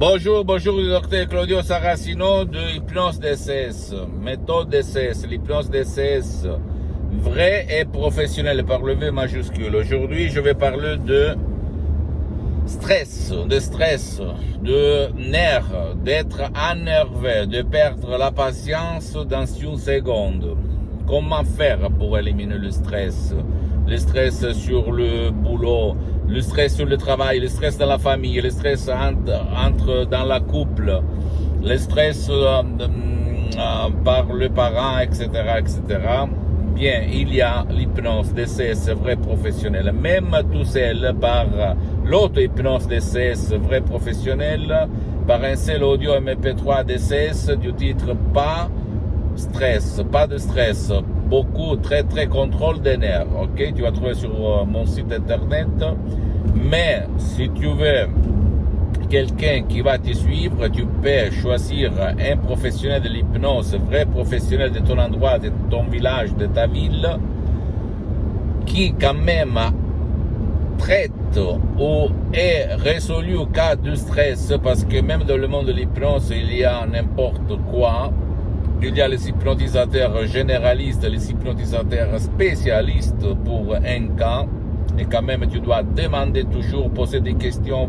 Bonjour, bonjour, docteur Claudio Saracino de Hypnose DCS, méthode DCS, l'hypnose DCS, vrai et professionnel par le V majuscule. Aujourd'hui, je vais parler de stress, de nerfs, d'être énervé, de perdre la patience dans une seconde. Comment faire pour éliminer le stress? Le stress sur le boulot, le stress sur le travail, le stress dans la famille, le stress entre dans la couple, le stress par le parent, etc., etc. Bien, il y a l'hypnose DCS vrai professionnel. Même tout seul par l'auto-hypnose DCS vrai professionnel, par un seul audio MP3 DCS du titre pas de stress, beaucoup, très contrôle des nerfs, ok? Tu vas trouver sur mon site internet, mais si tu veux quelqu'un qui va te suivre, tu peux choisir un professionnel de l'hypnose, vrai professionnel de ton endroit, de ton village, de ta ville, qui quand même traite ou est résolu au cas de stress, parce que même dans le monde de l'hypnose, il y a n'importe quoi. Il y a les hypnotisateurs généralistes, les hypnotisateurs spécialistes pour un cas. Et quand même, tu dois demander toujours, poser des questions.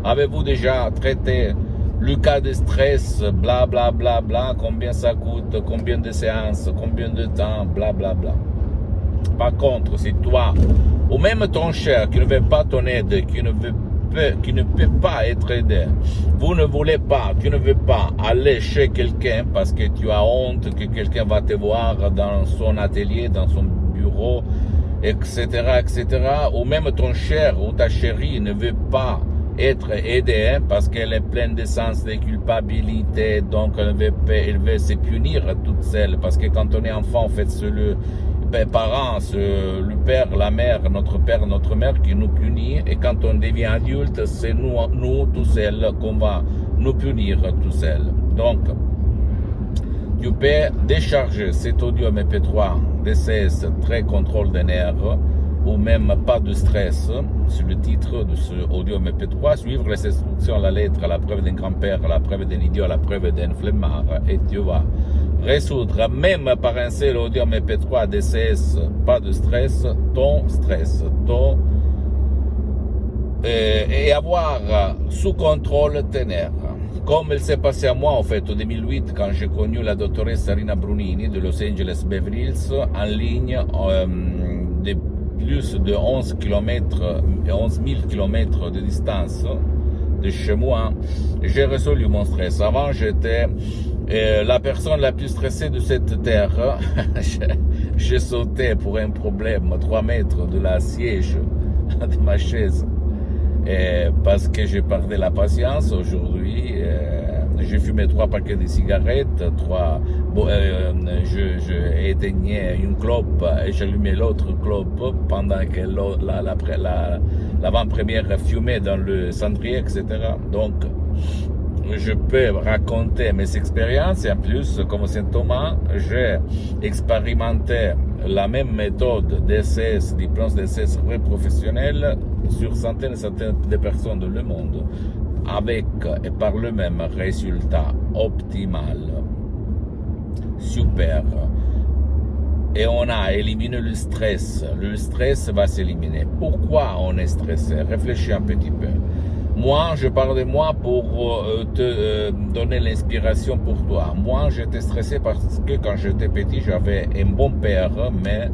Avez-vous déjà traité le cas de stress, bla bla bla bla, combien ça coûte, combien de séances, combien de temps, bla bla bla. Par contre, si toi, ou même ton cher qui ne veut pas ton aide, qui ne peut pas être aidé, tu ne veux pas aller chez quelqu'un parce que tu as honte que quelqu'un va te voir dans son atelier, dans son bureau, etc., etc., ou même ton cher ou ta chérie ne veut pas être aidée parce qu'elle est pleine de sens de culpabilité, donc elle veut se punir toute seule, parce que quand on est enfant, en fait, c'est le parents, le père, la mère, notre père, notre mère qui nous punit, et quand on devient adulte, c'est nous tout seuls qu'on va nous punir tout seuls. Donc, tu peux décharger cet audio MP3 DCS très contrôle des nerfs, ou même pas de stress, c'est le titre de ce audio MP3, suivre les instructions à la lettre, à la preuve d'un grand-père, à la preuve d'un idiot, à la preuve d'un flemmard, et tu vas résoudre, même par un seul audio MP3 DCS, pas de stress, ton stress, et avoir sous contrôle tes nerfs. Comme il s'est passé à moi, en fait, en 2008, quand j'ai connu la doctoresse Rina Brunini de Los Angeles Beverly Hills, en ligne, de plus de 11 000 km de distance de chez moi, j'ai résolu mon stress. Avant, j'étais la personne la plus stressée de cette terre. J'ai sauté pour un problème 3 mètres de la siège de ma chaise, parce que j'ai perdu la patience aujourd'hui. J'ai fumé 3 paquets de cigarettes, je éteignais une clope et j'allumais l'autre clope pendant que l'avant-première fumait dans le cendrier, etc. Donc, je peux raconter mes expériences, et en plus, comme Saint Thomas, j'ai expérimenté la même méthode DCS, d'hypnose DCS vrai professionnel, sur centaines et centaines de personnes dans le monde, avec et par le même résultat optimal. Super. Et on a éliminé le stress. Le stress va s'éliminer. Pourquoi on est stressé? Réfléchis un petit peu. Moi, je parle de moi pour te donner l'inspiration pour toi. Moi, j'étais stressé parce que quand j'étais petit, j'avais un bon père, mais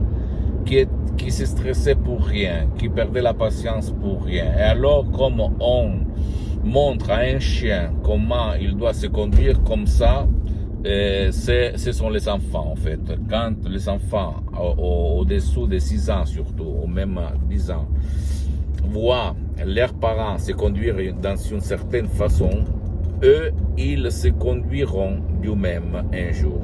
qui se stressait pour rien, qui perdait la patience pour rien. Et alors, comme on montre à un chien comment il doit se conduire comme ça, ce sont les enfants, en fait. Quand les enfants, au-dessous de 6 ans surtout, ou même 10 ans, voient leurs parents se conduire dans une certaine façon, eux, ils se conduiront d'eux-mêmes un jour.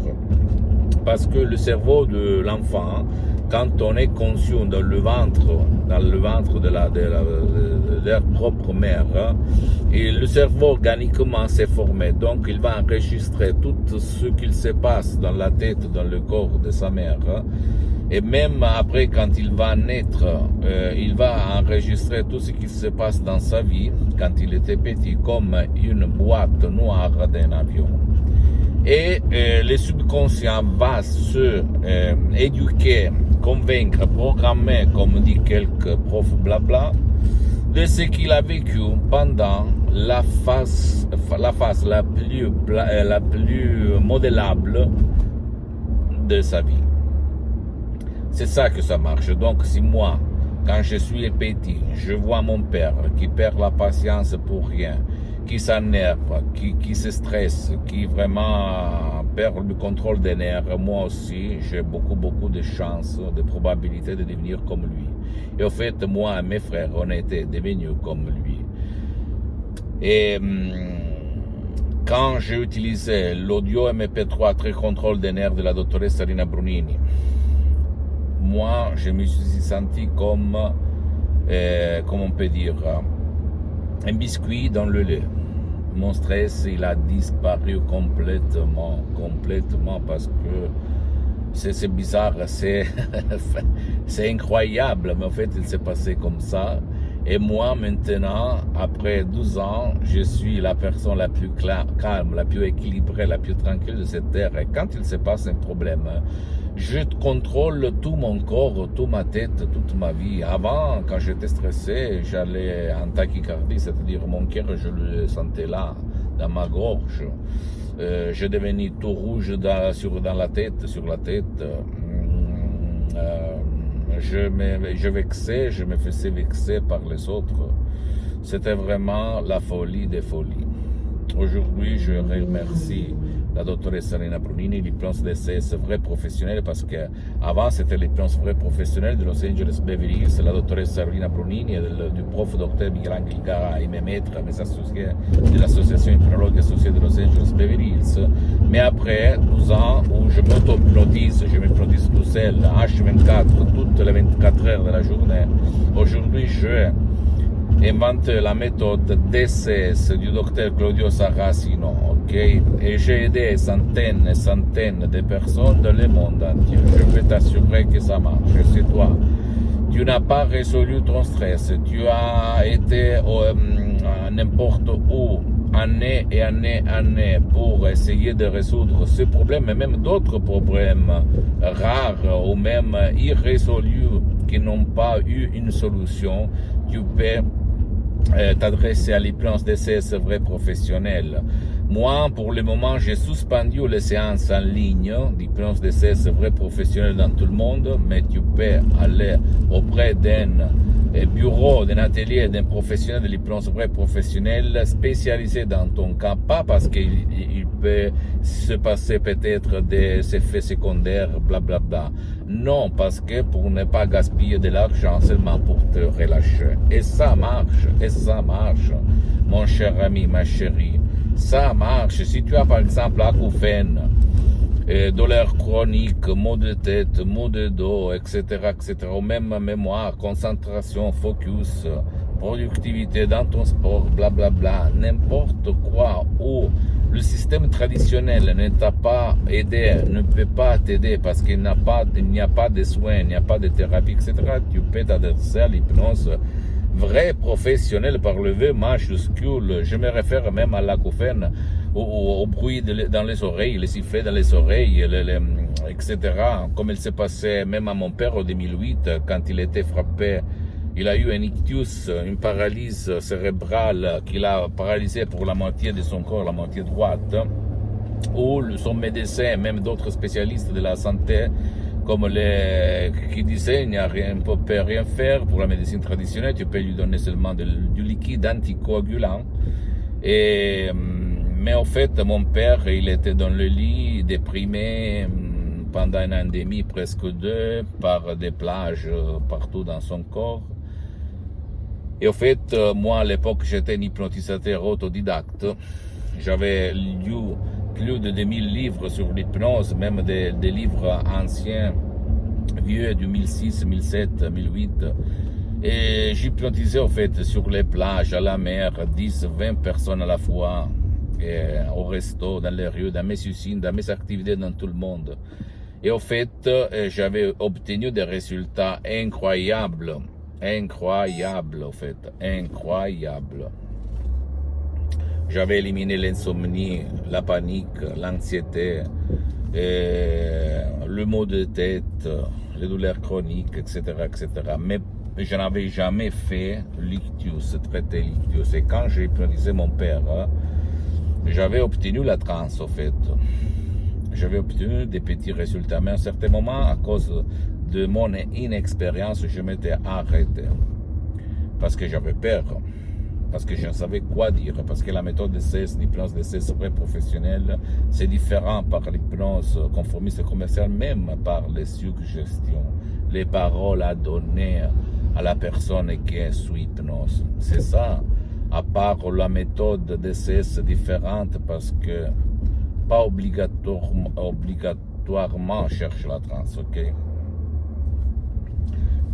Parce que le cerveau de l'enfant, quand on est conscient dans le ventre de leur propre mère, et le cerveau organiquement s'est formé, donc il va enregistrer tout ce qu'il se passe dans la tête, dans le corps de sa mère, et même après quand il va naître, il va enregistrer tout ce qui se passe dans sa vie quand il était petit comme une boîte noire d'un avion. Et le subconscient va se éduquer, convaincre, programmer, comme dit quelques profs blabla, de ce qu'il a vécu pendant la phase la plus modélable de sa vie. C'est ça que ça marche. Donc si moi, quand je suis petit, je vois mon père qui perd la patience pour rien, qui s'énerve, qui se stresse, qui vraiment perd le contrôle des nerfs, moi aussi, j'ai beaucoup de chances, de probabilités de devenir comme lui. Et au fait, moi et mes frères, on était devenus comme lui. Et quand j'ai utilisé l'audio MP3 très contrôle des nerfs de la dottoressa Rina Brunini, moi, je me suis senti comme on peut dire, un biscuit dans le lait. Mon stress, il a disparu complètement, parce que c'est bizarre, c'est incroyable, mais en fait, il s'est passé comme ça. Et moi, maintenant, après 12 ans, je suis la personne la plus calme, la plus équilibrée, la plus tranquille de cette terre. Et quand il se passe un problème, je contrôle tout mon corps, toute ma tête, toute ma vie. Avant, quand j'étais stressé, j'allais en tachycardie, c'est-à-dire mon cœur, je le sentais là, dans ma gorge. Je devenais tout rouge dans la tête, sur la tête. Je vexais, je me faisais vexer par les autres. C'était vraiment la folie des folies. Aujourd'hui, je remercie la dottoressa Rina Brunini, l'hypnose DSS vrai professionnel, parce que avant c'était l'hypnose vrai professionnel de Los Angeles Beverly Hills, la dottoressa Rina Brunini, du prof docteur Michelangelo Gara et mes maîtres, mes associés de l'association hypnologue associée de Los Angeles Beverly Hills. Mais après 12 ans où je m'auto-hypnotise, je m'hypnotise tout seul, H24, toutes les 24 heures de la journée, aujourd'hui je invente la méthode DSS du docteur Claudio Saracino, ok? Et j'ai aidé centaines et centaines de personnes dans le monde entier. Je peux t'assurer que ça marche. C'est toi. Tu n'as pas résolu ton stress. Tu as été n'importe où, année et année, pour essayer de résoudre ce problème, et même d'autres problèmes rares ou même irrésolus qui n'ont pas eu une solution. Tu peux t'adresser à l'hypnose DSS vrai professionnel. Moi, pour le moment, j'ai suspendu les séances en ligne d'hypnose DSS vrai professionnel dans tout le monde, mais tu peux aller auprès d'un bureau, d'un atelier, d'un professionnel de l'hypnose vrai professionnel spécialisé dans ton cas, pas parce qu'il peut se passer peut-être des effets secondaires, blablabla. Non, parce que pour ne pas gaspiller de l'argent seulement pour te relâcher. Et ça marche, mon cher ami, ma chérie. Ça marche. Si tu as par exemple acouphène, douleur chronique, maux de tête, maux de dos, etc., ou même mémoire, concentration, focus, productivité dans ton sport, blablabla, n'importe quoi, où le système traditionnel ne t'a pas aidé, ne peut pas t'aider parce qu'il n'y a pas de soins, il n'y a pas de thérapie, etc., tu peux t'adresser à l'hypnose vrai professionnel par le V majuscule. Je me réfère même à l'acouphène, au bruit dans les oreilles, les sifflets dans les oreilles, etc. Comme il s'est passé même à mon père en 2008, quand il était frappé, il a eu un ictus, une paralyse cérébrale qui l'a paralysé pour la moitié de son corps, la moitié droite, où son médecin, même d'autres spécialistes de la santé, comme qui disaient, il n'y a rien, on peut rien faire pour la médecine traditionnelle, tu peux lui donner seulement du liquide anticoagulant. Mais en fait, mon père, il était dans le lit, déprimé pendant un an et demi, presque deux, par des plages partout dans son corps. Et en fait, moi, à l'époque, j'étais un hypnotisateur autodidacte. J'avais lu plus de 2000 livres sur l'hypnose, même des livres anciens, vieux, 2006, 2007, 2008. Et j'hypnotisais en fait sur les plages, à la mer, 10, 20 personnes à la fois, et au resto, dans les rues, dans mes usines, dans mes activités, dans tout le monde. Et en fait, j'avais obtenu des résultats incroyables, incroyables en fait, incroyables. J'avais éliminé l'insomnie, la panique, l'anxiété, le maux de tête, les douleurs chroniques, etc., etc. Mais je n'avais jamais fait l'ictus, traité l'ictus. Et quand j'ai hypnotisé mon père, j'avais obtenu la transe, en fait. J'avais obtenu des petits résultats. Mais à un certain moment, à cause de mon inexpérience, je m'étais arrêté. Parce que j'avais peur. Parce que je ne savais quoi dire, parce que la méthode DCS, l'hypnose DCS vraie professionnelle, c'est différent par l'hypnose conformiste commerciale, même par les suggestions, les paroles à donner à la personne qui est sous hypnose. C'est ça, à part la méthode DCS différente, parce que pas obligatoirement cherche la transe, ok?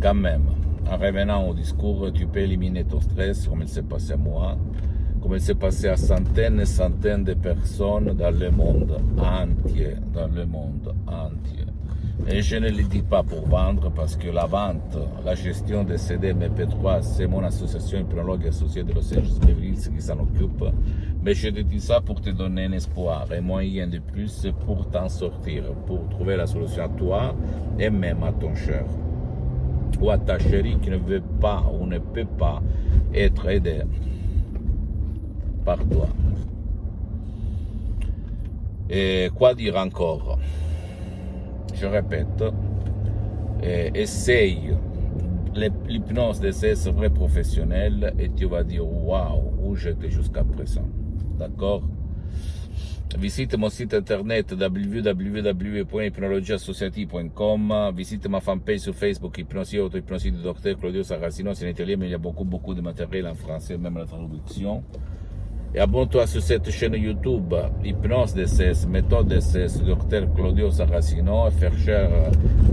Quand même. En revenant au discours, tu peux éliminer ton stress, comme il s'est passé à moi, comme il s'est passé à centaines et centaines de personnes dans le monde entier, Et je ne le dis pas pour vendre, parce que la vente, la gestion des CD MP3, c'est mon association hypnologue associée de Los Angeles Beverly Hills qui s'en occupe. Mais je te dis ça pour te donner un espoir, un moyen de plus pour t'en sortir, pour trouver la solution à toi et même à ton cher. Ou à ta chérie qui ne veut pas ou ne peut pas être aidée par toi. Et quoi dire encore? Je répète, essaye l'hypnose DCS vrai professionnel et tu vas dire waouh, où j'étais jusqu'à présent. D'accord? Visite mon site internet www.hypnologieassociative.com. Visite ma fanpage sur Facebook, Hypnosie Auto-Hypnosie du Dr Claudio Saracino. C'est en italien, mais il y a beaucoup de matériel en français, même la traduction. Et abonne-toi sur cette chaîne YouTube, Hypnose DCS, Méthode DCS, Dr Claudio Saracino. Faire cher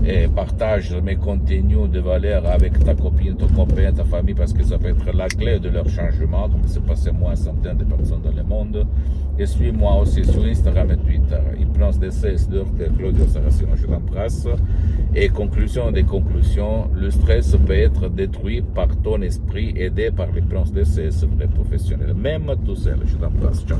et partage mes contenus de valeur avec ta copine, ton copain, ta famille, parce que ça peut être la clé de leur changement, comme c'est passé moi à centaines de personnes dans le monde. Et suis-moi aussi sur Instagram et Twitter, Hypnose DCS, Dr Claudio Saracino. Je t'embrasse. Et conclusion des conclusions, le stress peut être détruit par ton esprit, aidé par l'hypnose DCS vrai professionnel, même tout seul. Je t'embrasse. Ciao.